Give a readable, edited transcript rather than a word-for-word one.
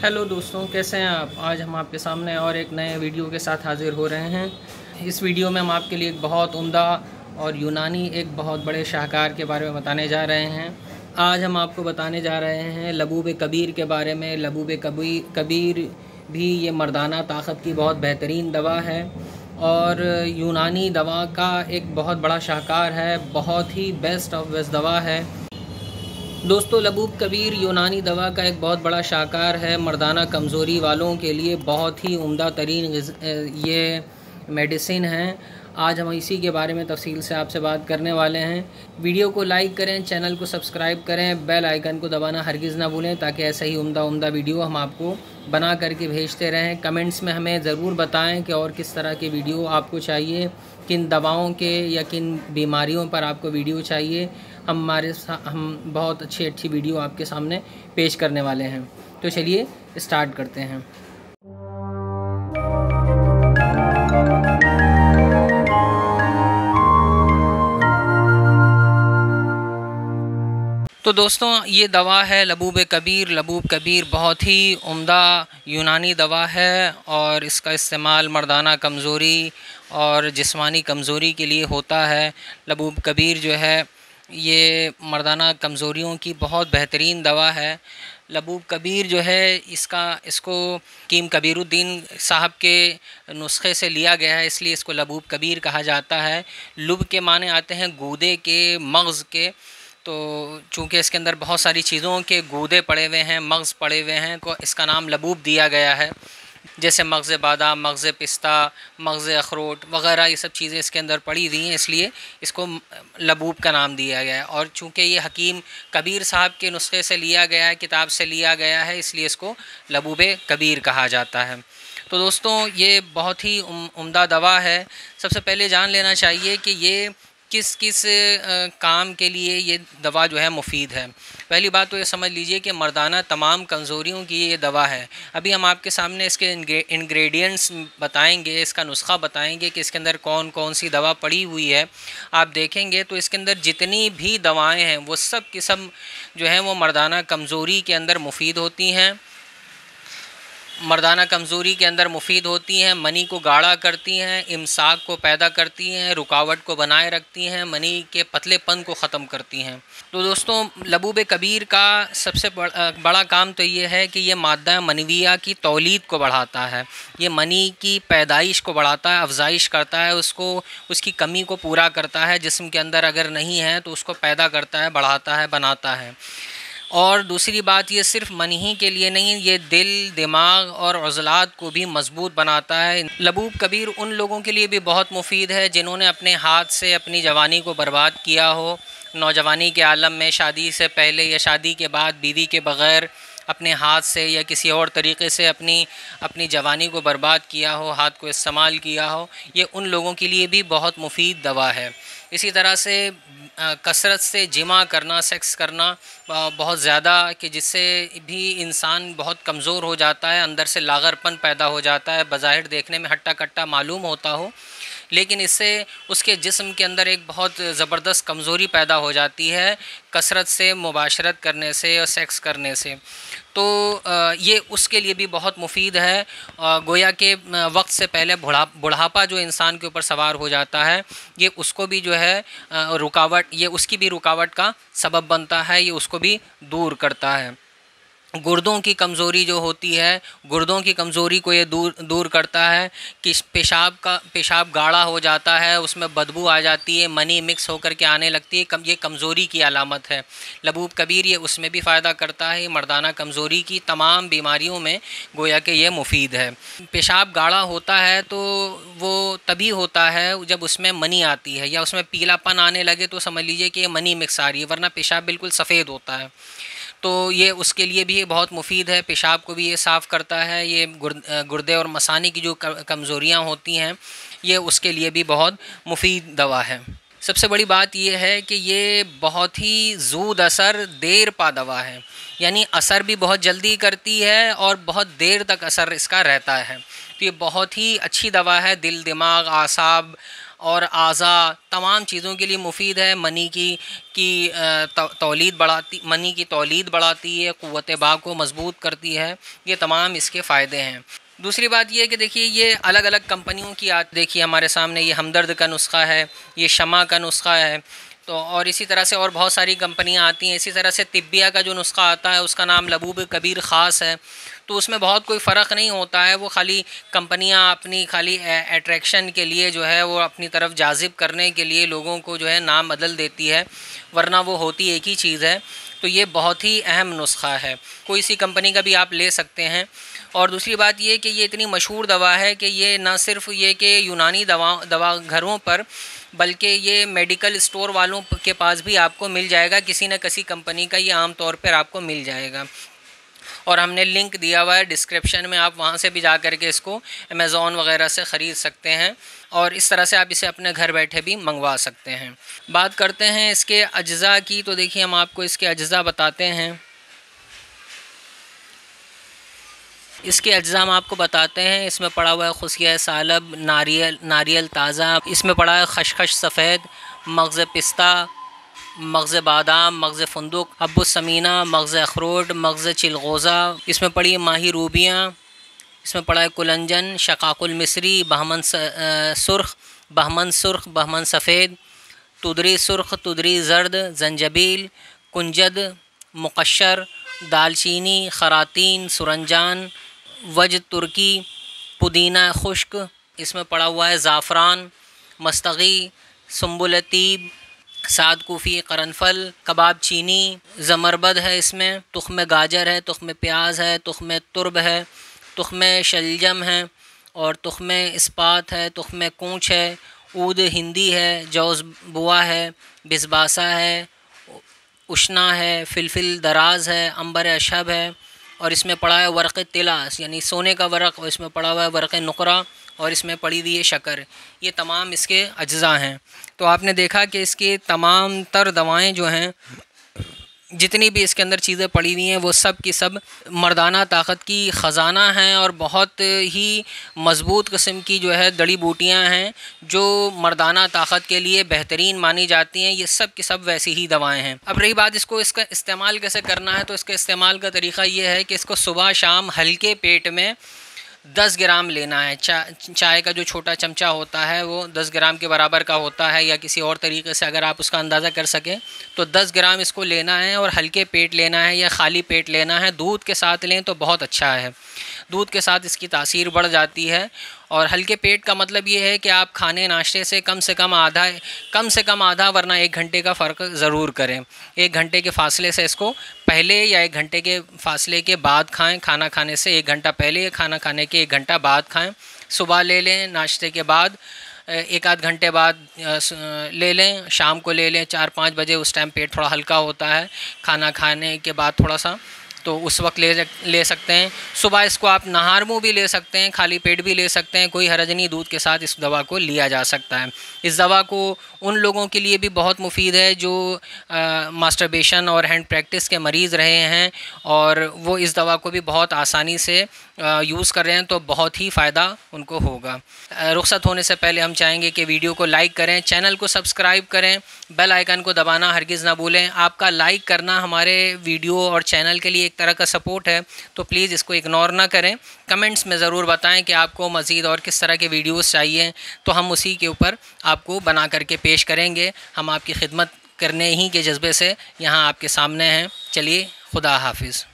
Hello दोस्तों, कैसे हैं आप। आज हम आपके सामने और एक नए वीडियो के साथ हाज़िर हो रहे हैं। इस वीडियो में हम आपके लिए एक बहुत उम्दा और यूनानी एक बहुत बड़े शाहकार के बारे में बताने जा रहे हैं। आज हम आपको बताने जा रहे हैं लबूब कबीर के बारे में। लबूब कबीर भी ये मर्दाना ताकत की बहुत बेहतरीन दवा है और यूनानी दवा का एक बहुत बड़ा शाहकार है। बहुत ही बेस्ट ऑफ बेस्ट दवा है दोस्तों। लबूब कबीर यूनानी दवा का एक बहुत बड़ा शाहकार है। मर्दाना कमज़ोरी वालों के लिए बहुत ही उम्दा तरीन ये मेडिसिन है। आज हम इसी के बारे में तफसील से आपसे बात करने वाले हैं। वीडियो को लाइक करें, चैनल को सब्सक्राइब करें, बेल आइकन को दबाना हरगिज़ ना भूलें ताकि ऐसा ही उम्दा वीडियो हम आपको बना करके भेजते रहें। कमेंट्स में हमें ज़रूर बताएं कि और किस तरह के वीडियो आपको चाहिए, किन दवाओं के या किन बीमारियों पर आपको वीडियो चाहिए। हम बहुत अच्छी वीडियो आपके सामने पेश करने वाले हैं। तो चलिए स्टार्ट करते हैं। तो दोस्तों, ये दवा है लबूब कबीर। लबूब कबीर बहुत ही उम्दा यूनानी दवा है और इसका इस्तेमाल मर्दाना कमज़ोरी और जिस्मानी कमज़ोरी के लिए होता है। लबूब कबीर जो है ये मर्दाना कमज़ोरियों की बहुत बेहतरीन दवा है। लबूब कबीर जो है इसको कीम कबीरुद्दीन साहब के नुस्खे से लिया गया है, इसलिए इसको लबूब कबीर कहा जाता है। लुब के माने आते हैं गूदे के, मग़ज़ के। तो चूँकि इसके अंदर बहुत सारी चीज़ों के गूदे पड़े हुए हैं, मग़ज़ पड़े हुए हैं, तो इसका नाम लबूब दिया गया है। जैसे मग़ज़ बादाम, मग़ज़ पिस्ता, मग़ज़ अखरोट वग़ैरह ये सब चीज़ें इसके अंदर पड़ी हुई हैं, इसलिए इसको लबूब का नाम दिया गया है। और चूँकि ये हकीम कबीर साहब के नुस्खे से लिया गया है, किताब से लिया गया है, इसलिए इसको लबूब कबीर कहा जाता है। तो दोस्तों, ये बहुत ही उम्दा दवा है। सबसे पहले जान लेना चाहिए कि ये किस किस काम के लिए ये दवा जो है मुफीद है। पहली बात तो ये समझ लीजिए कि मर्दाना तमाम कमज़ोरियों की ये दवा है। अभी हम आपके सामने इसके इंग्रेडिएंट्स बताएंगे, इसका नुस्खा बताएंगे कि इसके अंदर कौन कौन सी दवा पड़ी हुई है। आप देखेंगे तो इसके अंदर जितनी भी दवाएं हैं वो सब की सब जो हैं वो मर्दाना कमज़ोरी के अंदर मुफीद होती हैं। मर्दाना कमज़ोरी के अंदर मुफीद होती हैं, मनी को गाढ़ा करती हैं, इमसाक को पैदा करती हैं, रुकावट को बनाए रखती हैं, मनी के पतलेपन को ख़त्म करती हैं। तो दोस्तों, लबूब कबीर का सबसे बड़ा काम तो ये है कि ये मादा मनविया की तौलीद को बढ़ाता है। ये मनी की पैदाइश को बढ़ाता है, अफजाइश करता है, उसकी कमी को पूरा करता है। जिस्म के अंदर अगर नहीं है तो उसको पैदा करता है, बढ़ाता है, बनाता है। और दूसरी बात, ये सिर्फ मन ही के लिए नहीं, ये दिल, दिमाग और अज़लात को भी मजबूत बनाता है। लबूब कबीर उन लोगों के लिए भी बहुत मुफीद है जिन्होंने अपने हाथ से अपनी जवानी को बर्बाद किया हो। नौजवानी के आलम में शादी से पहले या शादी के बाद बीवी के बग़ैर अपने हाथ से या किसी और तरीक़े से अपनी जवानी को बर्बाद किया हो, हाथ को इस्तेमाल किया हो, ये उन लोगों के लिए भी बहुत मुफीद दवा है। इसी तरह से कसरत से जिमा करना, सेक्स करना बहुत ज़्यादा, कि जिससे भी इंसान बहुत कमज़ोर हो जाता है, अंदर से लागरपन पैदा हो जाता है, बज़ाहिर देखने में हट्टा कट्टा मालूम होता हो, लेकिन इससे उसके जिस्म के अंदर एक बहुत ज़बरदस्त कमज़ोरी पैदा हो जाती है कसरत से, मुबाशरत करने से और सेक्स करने से। तो ये उसके लिए भी बहुत मुफीद है। गोया के वक्त से पहले बुढ़ापा जो इंसान के ऊपर सवार हो जाता है, ये उसको भी जो है उसकी भी रुकावट का सबब बनता है, ये उसको भी दूर करता है। गुर्दों की कमज़ोरी जो होती है, गुर्दों की कमज़ोरी को ये दूर करता है। कि पेशाब गाढ़ा हो जाता है, उसमें बदबू आ जाती है, मनी मिक्स होकर के आने लगती है, ये कमज़ोरी की अलामत है। लबूब कबीर ये उसमें भी फ़ायदा करता है। मर्दाना कमज़ोरी की तमाम बीमारियों में गोया कि ये मुफीद है। पेशाब गाढ़ा होता है तो वो तभी होता है जब उसमें मनी आती है या उसमें पीलापन आने लगे तो समझ लीजिए कि ये मनी मिक्स आ रही है, वरना पेशाब बिल्कुल सफ़ेद होता है। तो ये उसके लिए भी बहुत मुफीद है। पेशाब को भी ये साफ़ करता है। ये गुर्दे और मसानी की जो कमज़ोरियाँ होती हैं, ये उसके लिए भी बहुत मुफीद दवा है। सबसे बड़ी बात यह है कि ये बहुत ही ज़ूद असर देर पा दवा है, यानी असर भी बहुत जल्दी करती है और बहुत देर तक असर इसका रहता है। तो ये बहुत ही अच्छी दवा है दिल, दिमाग, आसाब اور اعضاء تمام چیزوں کے لیے مفید ہے۔ منی کی تولید بڑھاتی ہے، قوت باء کو مضبوط کرتی ہے، یہ تمام اس کے فائدے ہیں۔ دوسری بات یہ ہے کہ دیکھیے یہ الگ الگ کمپنیوں کی دیکھیے ہمارے سامنے یہ ہمدرد کا نسخہ ہے، یہ شمع کا نسخہ ہے، تو اور اسی طرح سے اور بہت ساری کمپنیاں آتی ہیں۔ اسی طرح سے طبیہ کا جو نسخہ آتا ہے اس کا نام لبوب کبیر خاص ہے، تو اس میں بہت کوئی فرق نہیں ہوتا ہے، وہ خالی کمپنیاں اپنی خالی اٹریکشن کے لیے جو ہے وہ اپنی طرف جاذب کرنے کے لیے لوگوں کو جو ہے نام بدل دیتی ہے، ورنہ وہ ہوتی ایک ہی چیز ہے۔ تو یہ بہت ہی اہم نسخہ ہے، کوئی سی کمپنی کا بھی آپ لے سکتے ہیں۔ اور دوسری بات یہ کہ یہ اتنی مشہور دوا ہے کہ یہ نہ صرف یہ کہ یونانی دوا گھروں پر، بلکہ یہ میڈیکل اسٹور والوں کے پاس بھی آپ کو مل جائے گا، کسی نہ کسی کمپنی کا یہ عام طور پر آپ کو مل جائے گا۔ اور ہم نے لنک دیا ہوا ہے ڈسکرپشن میں، آپ وہاں سے بھی جا کر کے اس کو امیزون وغیرہ سے خرید سکتے ہیں، اور اس طرح سے آپ اسے اپنے گھر بیٹھے بھی منگوا سکتے ہیں۔ بات کرتے ہیں اس کے اجزاء کی، تو دیکھیے ہم آپ کو اس کے اجزاء بتاتے ہیں۔ اس کے اجزاء ہم آپ کو بتاتے ہیں۔ اس میں پڑا ہوا ہے خشکیہ سالب، ناریل تازہ، اس میں پڑا ہے خشخش سفید، مغز پستہ، مغز بادام، مغز فندق، حب الثمینہ، مغز اخروٹ، مغز چلغوزہ، اس میں پڑی ہے ماہی روبیاں، اس میں پڑا ہے کلنجن، شقاق المصری، بہمن سرخ، بہمن سفید، تدری سرخ، تدری زرد، زنجبیل، کنجد، مقشر، دال چینی، خراتین، سرنجان، وج ترکی، پودینہ خشک، اس میں پڑا ہوا ہے زعفران، مستغی، سنبل طیب، سعد کوفی، قرنفل، کباب چینی، زمربد ہے، اس میں تخم گاجر ہے، تخم پیاز ہے، تخم ترب ہے، تخم شلجم ہے، اور تخم اسپات ہے، تخم کونچ ہے، عود ہندی ہے، جوز بوا ہے، بسباسہ ہے، اشنا ہے، فلفل دراز ہے، عنبر اشہب ہے، اور اس میں پڑا ہے ورق طلا یعنی سونے کا ورق، اور اس میں پڑا ہوا ہے ورق نقرہ، اور اس میں پڑی ہوئی ہے شکر۔ یہ تمام اس کے اجزاء ہیں۔ تو آپ نے دیکھا کہ اس کی تمام تر دوائیں جو ہیں، جتنی بھی اس کے اندر چیزیں پڑی ہوئی ہیں، وہ سب کی سب مردانہ طاقت کی خزانہ ہیں، اور بہت ہی مضبوط قسم کی جو ہے جڑی بوٹیاں ہیں جو مردانہ طاقت کے لیے بہترین مانی جاتی ہیں۔ یہ سب کی سب ویسی ہی دوائیں ہیں۔ اب رہی بات اس کا استعمال کیسے کرنا ہے، تو اس کے استعمال کا طریقہ یہ ہے کہ اس کو صبح شام ہلکے پیٹ میں 10 گرام لینا ہے۔ چائے کا جو چھوٹا چمچہ ہوتا ہے وہ 10 گرام کے برابر کا ہوتا ہے، یا کسی اور طریقے سے اگر آپ اس کا اندازہ کر سکیں تو 10 گرام اس کو لینا ہے، اور ہلکے پیٹ لینا ہے یا خالی پیٹ لینا ہے۔ دودھ کے ساتھ لیں تو بہت اچھا ہے، دودھ کے ساتھ اس کی تاثیر بڑھ جاتی ہے۔ اور ہلکے پیٹ کا مطلب یہ ہے کہ آپ کھانے ناشتے سے کم سے کم آدھا ورنہ 1 گھنٹے کا فرق ضرور کریں۔ 1 گھنٹے کے فاصلے سے اس کو پہلے، یا 1 گھنٹے کے فاصلے کے بعد کھائیں، کھانا کھانے سے 1 گھنٹہ پہلے، یا کھانا کھانے کے 1 گھنٹہ بعد کھائیں۔ صبح لے لیں، ناشتے کے بعد 1 آدھ گھنٹے بعد لے لیں، شام کو لے لیں 4-5 بجے، اس ٹائم پیٹ تھوڑا ہلکا ہوتا ہے، کھانا کھانے کے بعد تھوڑا سا، تو اس وقت لے سکتے ہیں۔ صبح اس کو آپ نہار منہ بھی لے سکتے ہیں، خالی پیٹ بھی لے سکتے ہیں، کوئی حرج نہیں، دودھ کے ساتھ اس دوا کو لیا جا سکتا ہے۔ اس دوا کو ان لوگوں کے لیے بھی بہت مفید ہے جو ماسٹربیشن اور ہینڈ پریکٹس کے مریض رہے ہیں، اور وہ اس دوا کو بھی بہت آسانی سے یوز کر رہے ہیں، تو بہت ہی فائدہ ان کو ہوگا۔ رخصت ہونے سے پہلے ہم چاہیں گے کہ ویڈیو کو لائک کریں، چینل کو سبسکرائب کریں، بیل آئیکن کو دبانا ہرگز نہ بھولیں۔ آپ کا لائک کرنا ہمارے ویڈیو اور چینل کے لیے ایک طرح کا سپورٹ ہے، تو پلیز اس کو اگنور نہ کریں۔ کمنٹس میں ضرور بتائیں کہ آپ کو مزید اور کس طرح کے ویڈیوز چاہیے، تو ہم اسی کے اوپر آپ کو بنا کر کے پیش کریں گے۔ ہم آپ کی خدمت کرنے ہی کے جذبے سے یہاں آپ کے سامنے ہیں۔ چلیے، خدا حافظ۔